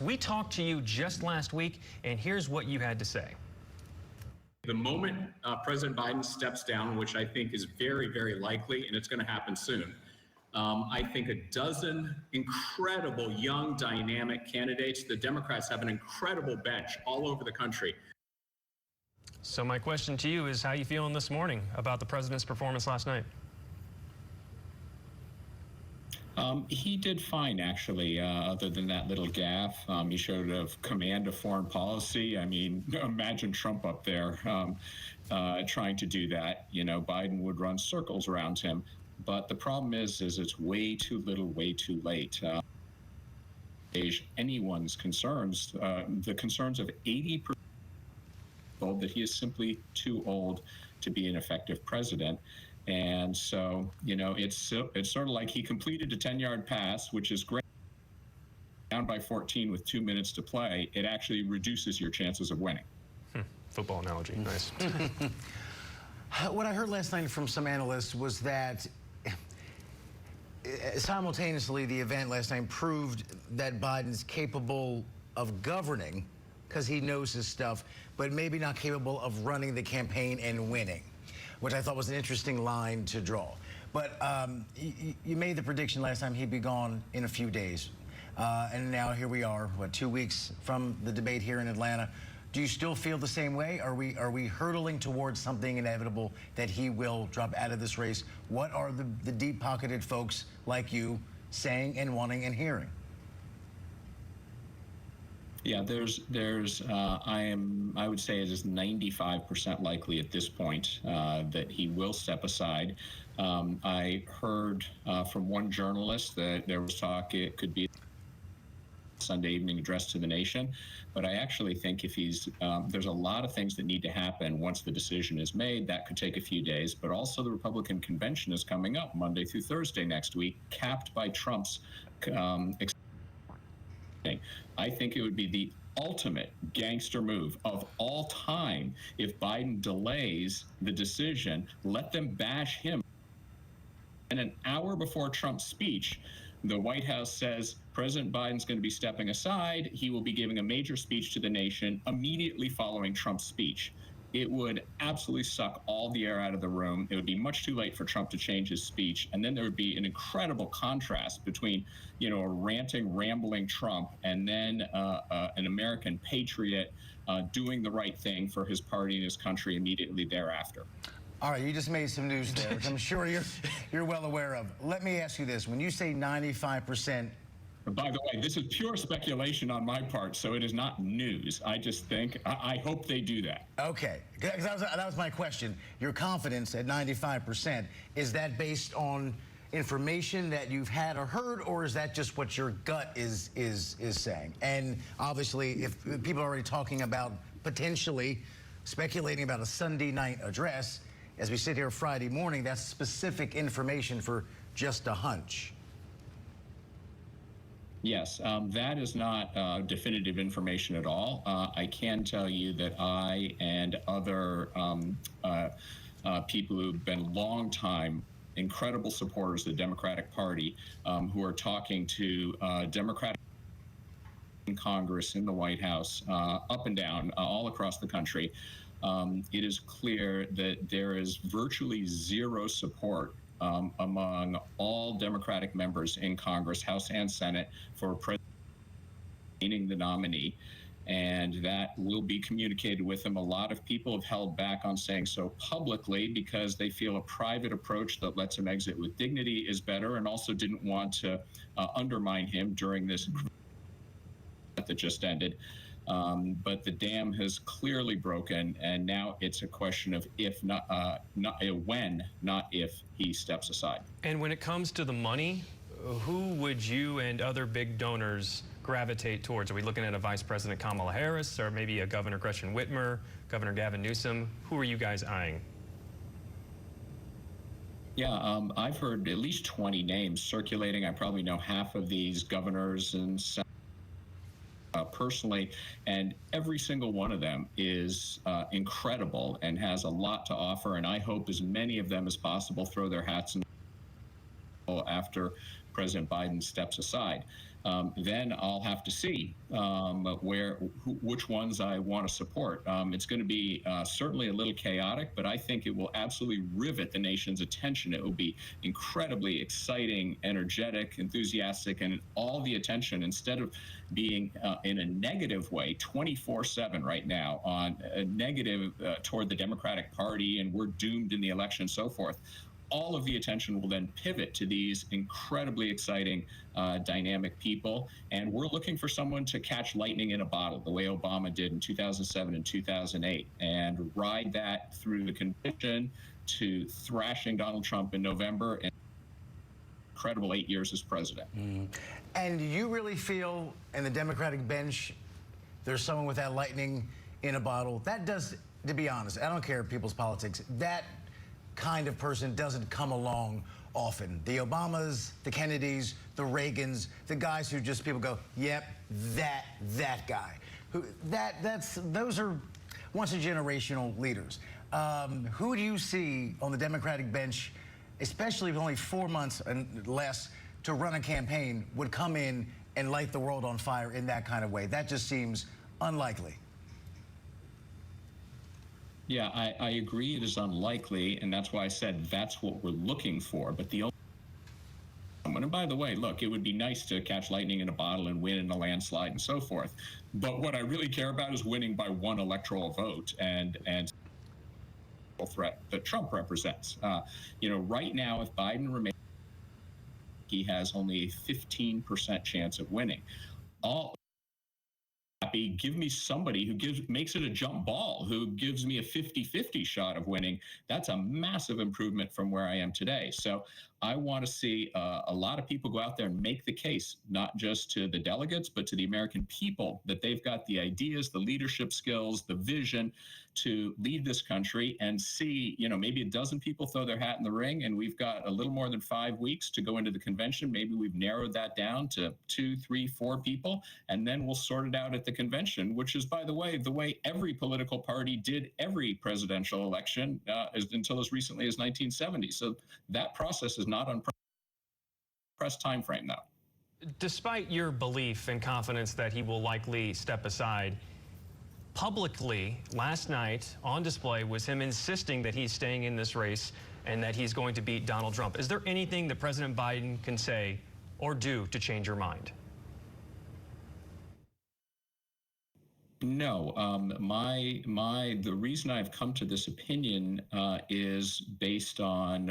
We talked to you just last week, and here's what you had to say. The moment President Biden steps down, which I think is very, very likely, and it's going to happen soon, I think a dozen incredible young, dynamic candidates. The Democrats have an incredible bench all over the country. So my question to you is, how you feeling this morning about the president's performance last night? He did fine, actually, other than that little gaffe. He showed a command of foreign policy. I mean, imagine Trump up there trying to do that. You know, Biden would run circles around him. But the problem is it's way too little, way too late. Anyone's concerns, the concerns of 80% that he is simply too old to be an effective president. And so, you know, it's sort of like he completed a 10-yard pass, which is great. Down by 14 with 2 minutes to play, it actually reduces your chances of winning. Football analogy, nice. What I heard last night from some analysts was that simultaneously the event last night proved that Biden's capable of governing because he knows his stuff, but maybe not capable of running the campaign and winning, which I thought was an interesting line to draw. But you made the prediction last time he'd be gone in a few days. And now here we are, 2 weeks from the debate here in Atlanta. Do you still feel the same way? Are we hurtling towards something inevitable that he will drop out of this race? What are the deep-pocketed folks like you saying and wanting and hearing? Yeah, I would say it is 95% likely at this point that he will step aside. I heard from one journalist that there was talk it could be a Sunday evening address to the nation, but I actually think if there's a lot of things that need to happen once the decision is made. That could take a few days, but also the Republican convention is coming up Monday through Thursday next week, capped by Trump's I think it would be the ultimate gangster move of all time if Biden delays the decision, let them bash him. And an hour before Trump's speech, the White House says President Biden's going to be stepping aside. He will be giving a major speech to the nation immediately following Trump's speech. It would absolutely suck all the air out of the room. It would be much too late for Trump to change his speech. And then there would be an incredible contrast between, you know, a ranting, rambling Trump and then an American patriot doing the right thing for his party and his country immediately thereafter. All right, you just made some news there, which I'm sure you're well aware of. Let me ask you this. When you say 95%, by the way, this is pure speculation on my part, so it is not news. I just think, I hope they do that. Okay, that was my question. Your confidence at 95%, is that based on information that you've had or heard, or is that just what your gut is saying? And obviously, if people are already talking about potentially speculating about a Sunday night address, as we sit here Friday morning, that's specific information for just a hunch. Yes, that is not definitive information at all. I can tell you that I and other people who've been long-time incredible supporters of the Democratic Party who are talking to Democratic in Congress, in the White House, up and down, all across the country, it is clear that there is virtually zero support among all Democratic members in Congress, House and Senate, for presenting the nominee. And that will be communicated with them. A lot of people have held back on saying so publicly because they feel a private approach that lets him exit with dignity is better, and also didn't want to undermine him during this that just ended. But the dam has clearly broken, and now it's a question of when, not if, he steps aside. And when it comes to the money, who would you and other big donors gravitate towards? Are we looking at a Vice President Kamala Harris, or maybe a Governor Gretchen Whitmer, Governor Gavin Newsom? Who are you guys eyeing? Yeah, I've heard at least 20 names circulating. I probably know half of these governors and personally, and every single one of them is incredible and has a lot to offer, and I hope as many of them as possible throw their hats in after President Biden steps aside. Then I'll have to see which ones I want to support. It's going to be certainly a little chaotic, but I think it will absolutely rivet the nation's attention. It will be incredibly exciting, energetic, enthusiastic, and all the attention, instead of being in a negative way 24/7 right now, on a negative toward the Democratic Party and we're doomed in the election and so forth. All of the attention will then pivot to these incredibly exciting, dynamic people. And we're looking for someone to catch lightning in a bottle, the way Obama did in 2007 and 2008, and ride that through the convention to thrashing Donald Trump in November, and incredible 8 years as president. And you really feel in the Democratic bench there's someone with that lightning in a bottle? That does, to be honest, I don't care people's politics, that kind of person doesn't come along often. The Obamas, the Kennedys, the Reagans, the guys who just people go, yep, that guy. Those are once a generational leaders. Who do you see on the Democratic bench, especially with only 4 months and less to run a campaign, would come in and light the world on fire in that kind of way? That just seems unlikely. Yeah, I agree it is unlikely, and that's why I said that's what we're looking for. But the only and by the way, look, it would be nice to catch lightning in a bottle and win in a landslide and so forth. But what I really care about is winning by one electoral vote and threat that Trump represents. Right now, if Biden remains, he has only a 15% chance of winning. Give me somebody who makes it a jump ball, who gives me a 50-50 shot of winning. That's a massive improvement from where I am today. So I want to see a lot of people go out there and make the case, not just to the delegates, but to the American people, that they've got the ideas, the leadership skills, the vision to lead this country, and see, maybe a dozen people throw their hat in the ring, and we've got a little more than 5 weeks to go into the convention. Maybe we've narrowed that down to 2, 3, 4 people, and then we'll sort it out at the convention, which is, by the way every political party did every presidential election until as recently as 1970. So that process is not on press time frame now. Despite your belief and confidence that he will likely step aside, publicly last night on display was him insisting that he's staying in this race and that he's going to beat Donald Trump. Is there anything that President Biden can say or do to change your mind? No, the reason I've come to this opinion is based on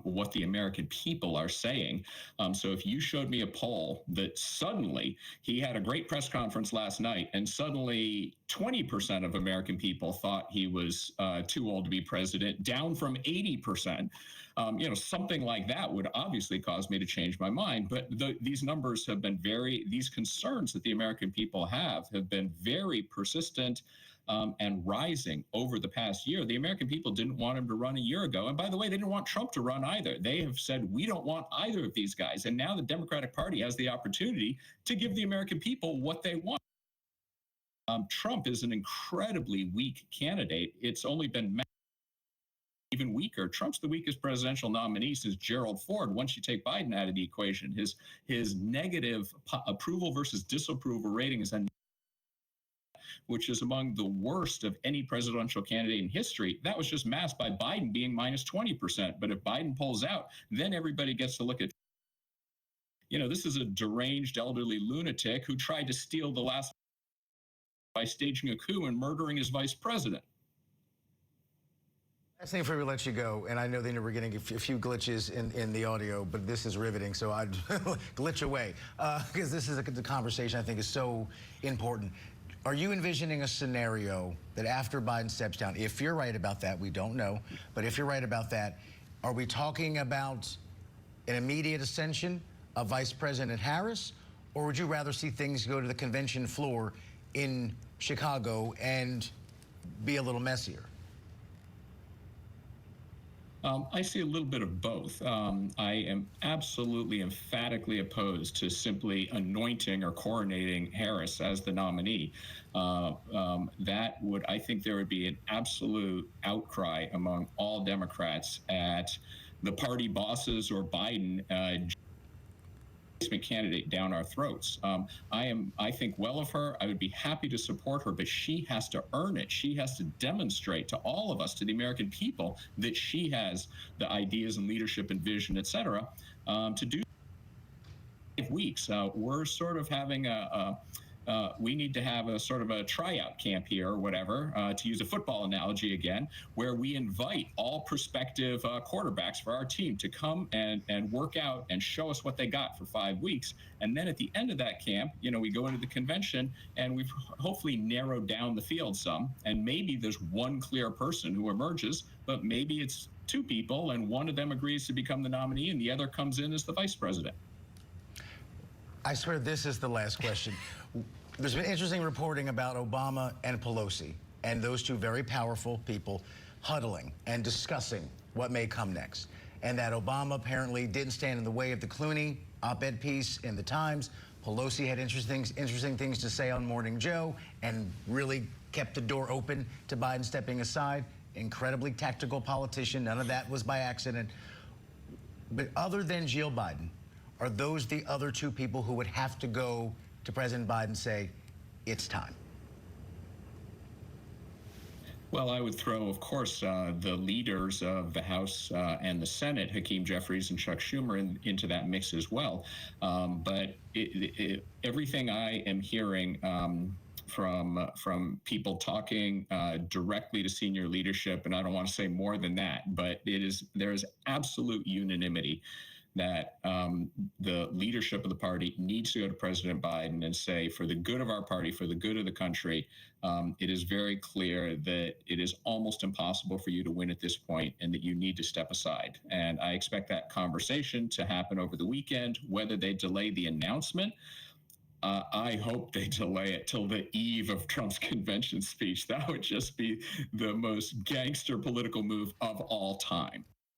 what the American people are saying. So if you showed me a poll that suddenly he had a great press conference last night and suddenly 20% of American people thought he was too old to be president, down from 80%, something like that would obviously cause me to change my mind. But these numbers have been these concerns that the American people have been very persistent and rising over the past year. The American people didn't want him to run a year ago. And by the way, they didn't want Trump to run either. They have said, we don't want either of these guys. And now the Democratic Party has the opportunity to give the American people what they want. Trump is an incredibly weak candidate. It's only been even weaker. Trump's the weakest presidential nominee since Gerald Ford. Once you take Biden out of the equation, his negative approval versus disapproval rating is which is among the worst of any presidential candidate in history. That was just masked by Biden being minus 20%. But if Biden pulls out, then everybody gets to look at, this is a deranged elderly lunatic who tried to steal the last by staging a coup and murdering his vice president. Last thing before we let you go, and I know that we're getting a few glitches in the audio, but this is riveting, so I'd glitch away, because this is the conversation I think is so important. Are you envisioning a scenario that after Biden steps down, if you're right about that, we don't know, but if you're right about that, are we talking about an immediate ascension of Vice President Harris, or would you rather see things go to the convention floor in Chicago and be a little messier? I see a little bit of both. I am absolutely emphatically opposed to simply anointing or coronating Harris as the nominee. I think there would be an absolute outcry among all Democrats at the party bosses or Biden candidate down our throats. I think well of her. I would be happy to support her, but she has to earn it. She has to demonstrate to all of us, to the American people, that she has the ideas and leadership and vision, et cetera, to do 5 weeks. We're sort of having we need to have a sort of a tryout camp here or whatever, to use a football analogy again, where we invite all prospective quarterbacks for our team to come and work out and show us what they got for 5 weeks. And then at the end of that camp, we go into the convention and we've hopefully narrowed down the field some. And maybe there's one clear person who emerges, but maybe it's 2 people and one of them agrees to become the nominee and the other comes in as the vice president. I swear this is the last question. There's been interesting reporting about Obama and Pelosi, and those 2 very powerful people huddling and discussing what may come next. And that Obama apparently didn't stand in the way of the Clooney op-ed piece in the Times. Pelosi had interesting things to say on Morning Joe and really kept the door open to Biden stepping aside. Incredibly tactical politician. None of that was by accident. But other than Jill Biden, are those the other 2 people who would have to go to President Biden and say, it's time? Well, I would throw, of course, the leaders of the House and the Senate, Hakeem Jeffries and Chuck Schumer, into that mix as well. But everything I am hearing from people talking directly to senior leadership, and I don't want to say more than that, but there is absolute unanimity that the leadership of the party needs to go to President Biden and say, for the good of our party, for the good of the country, it is very clear that it is almost impossible for you to win at this point and that you need to step aside. And I expect that conversation to happen over the weekend. Whether they delay the announcement, I hope they delay it till the eve of Trump's convention speech. That would just be the most gangster political move of all time.